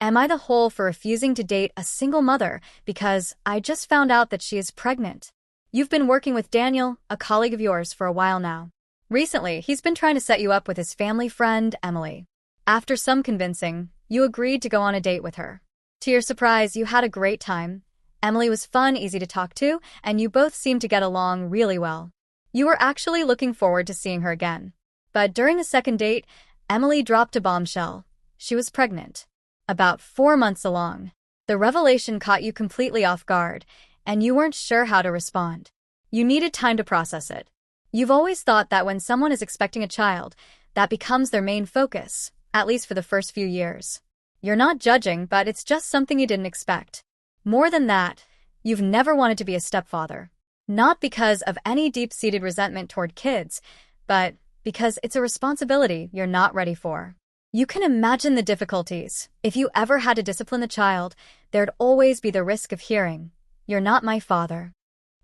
Am I the hole for refusing to date a single mother because I just found out that she is pregnant? You've been working with Daniel, a colleague of yours, for a while now. Recently, he's been trying to set you up with his family friend, Emily. After some convincing, you agreed to go on a date with her. To your surprise, you had a great time. Emily was fun, easy to talk to, and you both seemed to get along really well. You were actually looking forward to seeing her again. But during the second date, Emily dropped a bombshell. She was pregnant. About 4 months along. The revelation caught you completely off guard, and you weren't sure how to respond. You needed time to process it. You've always thought that when someone is expecting a child, that becomes their main focus, at least for the first few years. You're not judging, but it's just something you didn't expect. More than that, you've never wanted to be a stepfather. Not because of any deep-seated resentment toward kids, but because it's a responsibility you're not ready for. You can imagine the difficulties. If you ever had to discipline the child, there'd always be the risk of hearing, "You're not my father."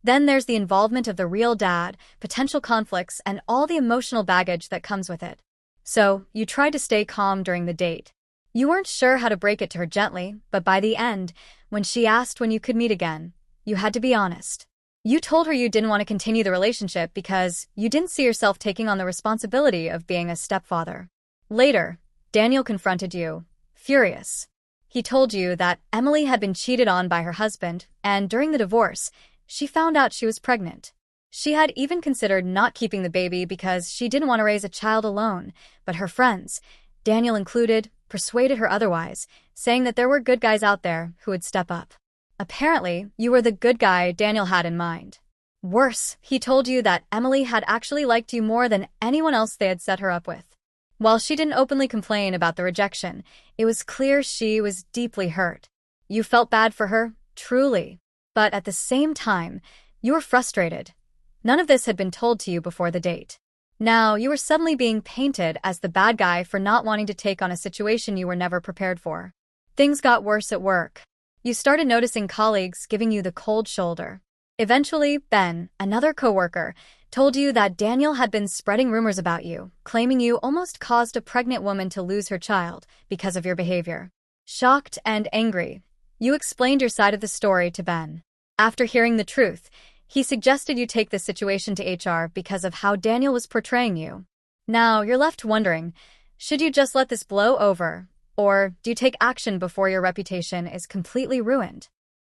Then there's the involvement of the real dad, potential conflicts, and all the emotional baggage that comes with it. So, you tried to stay calm during the date. You weren't sure how to break it to her gently, but by the end, when she asked when you could meet again, you had to be honest. You told her you didn't want to continue the relationship because you didn't see yourself taking on the responsibility of being a stepfather. Later, Daniel confronted you, furious. He told you that Emily had been cheated on by her husband, and during the divorce, she found out she was pregnant. She had even considered not keeping the baby because she didn't want to raise a child alone, but her friends, Daniel included, persuaded her otherwise, saying that there were good guys out there who would step up. Apparently, you were the good guy Daniel had in mind. Worse, he told you that Emily had actually liked you more than anyone else they had set her up with. While she didn't openly complain about the rejection, it was clear she was deeply hurt. You felt bad for her, truly. But at the same time, you were frustrated. None of this had been told to you before the date. Now, you were suddenly being painted as the bad guy for not wanting to take on a situation you were never prepared for. Things got worse at work. You started noticing colleagues giving you the cold shoulder. Eventually, Ben, another coworker, told you that Daniel had been spreading rumors about you, claiming you almost caused a pregnant woman to lose her child because of your behavior. Shocked and angry, you explained your side of the story to Ben. After hearing the truth, he suggested you take this situation to HR because of how Daniel was portraying you. Now, you're left wondering, should you just let this blow over, or do you take action before your reputation is completely ruined?